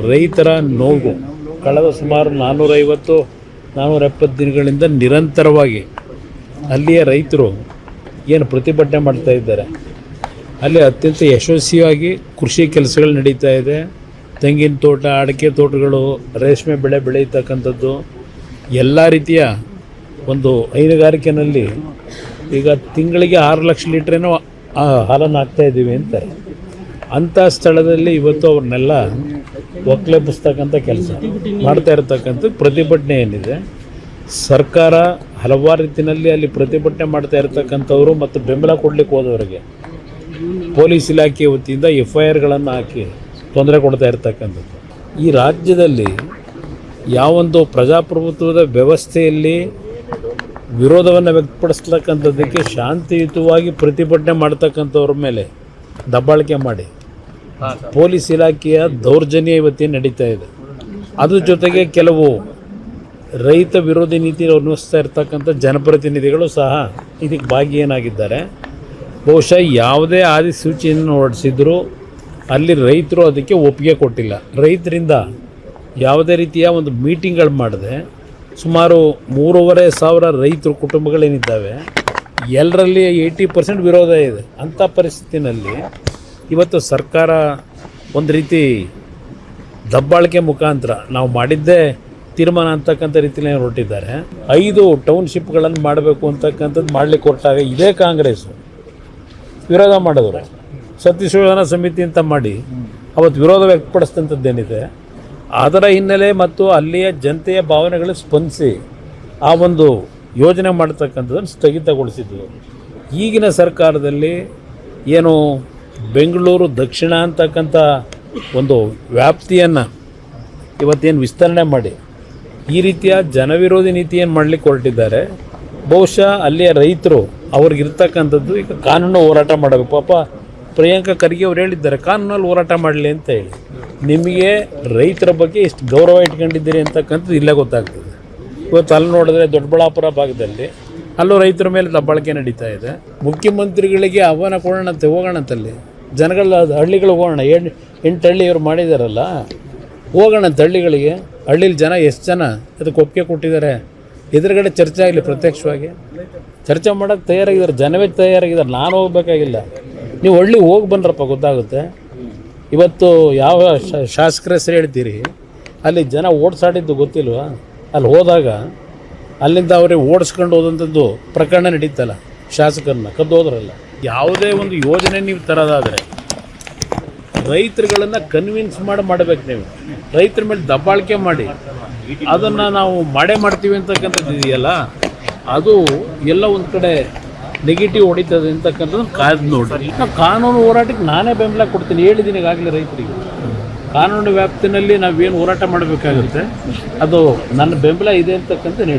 ರೈತರ ನೋವು ಕಳೆದ ಸುಮಾರು 450-470 ದಿನಗಳಿಂದ ನಿರಂತರವಾಗಿ ಅಲ್ಲಿಯ ರೈತರು ಏನು ಪ್ರತಿಭಟನೆ ಮಾಡ್ತಾ ಇದ್ದಾರೆ. ಅಲ್ಲಿ ಅತ್ಯಂತ ಯಶಸ್ವಿಯಾಗಿ ಕೃಷಿ ಕೆಲಸಗಳು ನಡೀತಾ ಇದೆ. ತೆಂಗಿನ ತೋಟ, ಅಡಿಕೆ ತೋಟಗಳು, ರೇಷ್ಮೆ ಬೆಳೆ ಬೆಳೆಯತಕ್ಕಂಥದ್ದು, ಎಲ್ಲ ರೀತಿಯ ಒಂದು ಹೈನುಗಾರಿಕೆಯಲ್ಲಿ ಈಗ ತಿಂಗಳಿಗೆ 6 ಲಕ್ಷ ಲೀಟ್ರೇನೋ ಹಾಲನ್ನು ಹಾಕ್ತಾಯಿದ್ದೀವಿ ಅಂತಾರೆ. ಅಂಥ ಸ್ಥಳದಲ್ಲಿ ಇವತ್ತು ಅವ್ರನ್ನೆಲ್ಲ ಒಕ್ಕಲೆಬ್ಬಿಸ್ತಕ್ಕಂಥ ಕೆಲಸ ಮಾಡ್ತಾ ಇರತಕ್ಕಂಥ ಪ್ರತಿಭಟನೆ ಏನಿದೆ, ಸರ್ಕಾರ ಹಲವಾರು ರೀತಿಯಲ್ಲಿ ಅಲ್ಲಿ ಪ್ರತಿಭಟನೆ ಮಾಡ್ತಾ ಇರತಕ್ಕಂಥವ್ರು ಮತ್ತು ಬೆಂಬಲ ಕೊಡಲಿಕ್ಕೆ ಹೋದವರಿಗೆ ಪೊಲೀಸ್ ಇಲಾಖೆ ವತಿಯಿಂದ FIRಗಳನ್ನು ಹಾಕಿ ತೊಂದರೆ ಕೊಡ್ತಾ ಇರ್ತಕ್ಕಂಥದ್ದು. ಈ ರಾಜ್ಯದಲ್ಲಿ ಯಾವೊಂದು ಪ್ರಜಾಪ್ರಭುತ್ವದ ವ್ಯವಸ್ಥೆಯಲ್ಲಿ ವಿರೋಧವನ್ನು ವ್ಯಕ್ತಪಡಿಸ್ತಕ್ಕಂಥದ್ದಕ್ಕೆ ಶಾಂತಿಯುತವಾಗಿ ಪ್ರತಿಭಟನೆ ಮಾಡ್ತಕ್ಕಂಥವ್ರ ಮೇಲೆ ದಬ್ಬಾಳಿಕೆ ಮಾಡಿ ಪೊಲೀಸ್ ಇಲಾಖೆಯ ದೌರ್ಜನ್ಯ ಇವತ್ತೇನು ನಡೀತಾ ಇದೆ. ಅದ್ರ ಜೊತೆಗೆ ಕೆಲವು ರೈತ ವಿರೋಧಿ ನೀತಿ ಅನುಸರಿಸ್ತಾ ಇರ್ತಕ್ಕಂಥ ಜನಪ್ರತಿನಿಧಿಗಳು ಸಹ ಇದಕ್ಕೆ ಭಾಗಿಯಾಗಿದ್ದಾರೆ. ಬಹುಶಃ ಯಾವುದೇ ಆದಿಸೂಚಿಯನ್ನು ಹೊರಡಿಸಿದ್ರು ಅಲ್ಲಿ ರೈತರು ಅದಕ್ಕೆ ಒಪ್ಪಿಗೆ ಕೊಟ್ಟಿಲ್ಲ. ರೈತರಿಂದ ಯಾವುದೇ ರೀತಿಯ ಒಂದು ಮೀಟಿಂಗ್ಗಳು ಮಾಡದೆ ಸುಮಾರು 3,500 ರೈತರು ಕುಟುಂಬಗಳೇನಿದ್ದಾವೆ ಎಲ್ಲರಲ್ಲಿ 80% ವಿರೋಧ ಇದೆ. ಅಂಥ ಪರಿಸ್ಥಿತಿನಲ್ಲಿ ಇವತ್ತು ಸರ್ಕಾರ ಒಂದು ರೀತಿ ದಬ್ಬಾಳಿಕೆ ಮುಖಾಂತರ ನಾವು ಮಾಡಿದ್ದೇ ತೀರ್ಮಾನ ಅಂತಕ್ಕಂಥ ರೀತಿಯಲ್ಲಿ ಹೊರಟಿದ್ದಾರೆ. 5 ಟೌನ್ಶಿಪ್ಗಳನ್ನು ಮಾಡಬೇಕು ಅಂತಕ್ಕಂಥದ್ದು ಮಾಡಲಿಕ್ಕೆ ಹೊರಟಾಗ ಇದೇ ಕಾಂಗ್ರೆಸ್ಸು ವಿರೋಧ ಮಾಡಿದ್ರು. ಸತ್ಯಶೋಧನಾ ಸಮಿತಿ ಅಂತ ಮಾಡಿ ಅವತ್ತು ವಿರೋಧ ವ್ಯಕ್ತಪಡಿಸಿದಂಥದ್ದೇನಿದೆ ಅದರ ಹಿನ್ನೆಲೆ ಮತ್ತು ಅಲ್ಲಿಯ ಜನತೆಯ ಭಾವನೆಗಳಿಗೆ ಸ್ಪಂದಿಸಿ ಆ ಒಂದು ಯೋಜನೆ ಮಾಡ್ತಕ್ಕಂಥದ್ದನ್ನು ಸ್ಥಗಿತಗೊಳಿಸಿದ್ರು. ಈಗಿನ ಸರ್ಕಾರದಲ್ಲಿ ಏನು ಬೆಂಗಳೂರು ದಕ್ಷಿಣ ಅಂತಕ್ಕಂಥ ಒಂದು ವ್ಯಾಪ್ತಿಯನ್ನು ಇವತ್ತೇನು ವಿಸ್ತರಣೆ ಮಾಡಿ ಈ ರೀತಿಯ ಜನವಿರೋಧಿ ನೀತಿಯನ್ನು ಮಾಡಲಿಕ್ಕೆ ಹೊರಟಿದ್ದಾರೆ. ಬಹುಶಃ ಅಲ್ಲಿಯ ರೈತರು ಅವ್ರಿಗಿರ್ತಕ್ಕಂಥದ್ದು ಈಗ ಕಾನೂನು ಹೋರಾಟ ಮಾಡಬೇಕು. ಪಾಪ ಪ್ರಿಯಾಂಕಾ ಖರ್ಗೆ ಅವ್ರು ಹೇಳಿದ್ದಾರೆ ಕಾನೂನಲ್ಲಿ ಹೋರಾಟ ಮಾಡಲಿ ಅಂತ ಹೇಳಿ. ನಿಮಗೆ ರೈತರ ಬಗ್ಗೆ ಎಷ್ಟು ಗೌರವ ಇಟ್ಕೊಂಡಿದ್ದೀರಿ ಅಂತಕ್ಕಂಥದ್ದು ಇಲ್ಲೇ ಗೊತ್ತಾಗ್ತದೆ. ಇವತ್ತು ಅಲ್ಲಿ ನೋಡಿದ್ರೆ ದೊಡ್ಡಬಳ್ಳಾಪುರ ಭಾಗದಲ್ಲಿ ಅಲ್ಲೂ ರೈತರ ಮೇಲೆ ದಬ್ಬಾಳಿಕೆ ನಡೀತಾ ಇದೆ. ಮುಖ್ಯಮಂತ್ರಿಗಳಿಗೆ ಆಹ್ವಾನ ಕೊಡೋಣಂತೆ, ಹೋಗೋಣಂತಲ್ಲಿ ಜನಗಳ ಹಳ್ಳಿಗಳಿಗೆ ಹೋಗೋಣ. 8 ಹಳ್ಳಿ ಇವ್ರು ಮಾಡಿದಾರಲ್ಲ, ಹೋಗೋಣಂತ ಹಳ್ಳಿಗಳಿಗೆ. ಹಳ್ಳೀಲಿ ಜನ ಎಷ್ಟು ಜನ ಅದಕ್ಕೆ ಒಪ್ಪಿಗೆ ಕೊಟ್ಟಿದ್ದಾರೆ, ಎದುರುಗಡೆ ಚರ್ಚೆ ಆಗಲಿ, ಪ್ರತ್ಯಕ್ಷವಾಗಿ ಚರ್ಚೆ ಮಾಡೋಕ್ಕೆ ತಯಾರಾಗಿದ್ದಾರೆ. ಜನವೇ ತಯಾರಾಗಿದ್ದಾರೆ. ನಾನು ಹೋಗ್ಬೇಕಾಗಿಲ್ಲ, ನೀವು ಹಳ್ಳಿ ಹೋಗಿ ಬಂದ್ರಪ್ಪ ಗೊತ್ತಾಗುತ್ತೆ. ಇವತ್ತು ಯಾವ ಶಾಸಕರ ಹೆಸರು ಹೇಳ್ತೀರಿ, ಅಲ್ಲಿ ಜನ ಓಡಿಸಾಡಿದ್ದು ಗೊತ್ತಿಲ್ವ? ಅಲ್ಲಿ ಹೋದಾಗ ಅಲ್ಲಿಂದ ಅವ್ರಿಗೆ ಓಡಿಸ್ಕೊಂಡು ಹೋದಂಥದ್ದು ಪ್ರಕರಣ ನಡೀತಲ್ಲ, ಶಾಸಕರನ್ನ ಕದ್ದು ಹೋದ್ರಲ್ಲ. ಯಾವುದೇ ಒಂದು ಯೋಜನೆ ನೀವು ತರೋದಾದರೆ ರೈತರುಗಳನ್ನು ಕನ್ವಿನ್ಸ್ ಮಾಡಬೇಕು. ನೀವು ರೈತರ ಮೇಲೆ ದಬ್ಬಾಳಿಕೆ ಮಾಡಿ ಅದನ್ನು ನಾವು ಮಾಡ್ತೀವಿ ಅಂತಕ್ಕಂಥದ್ದು ಇದೆಯಲ್ಲ, ಅದು ಎಲ್ಲ ಒಂದು ಕಡೆ ನೆಗೆಟಿವ್ ಹೊಡಿತದೆ ಅಂತಕ್ಕಂಥದ್ದು ಕಾಯ್ದು ನೋಡ್ರಿ. ನಾವು ಕಾನೂನು ಹೋರಾಟಕ್ಕೆ ನಾನೇ ಬೆಂಬಲ ಕೊಡ್ತೀನಿ, ಹೇಳಿದ್ದೀನಿ ಈಗಾಗಲೇ. ರೈತರಿಗೆ ಕಾನೂನು ವ್ಯಾಪ್ತಿನಲ್ಲಿ ನಾವೇನು ಹೋರಾಟ ಮಾಡಬೇಕಾಗುತ್ತೆ ಅದು ನನ್ನ ಬೆಂಬಲ ಇದೆ ಅಂತಕ್ಕಂಥ ಹೇಳಿ.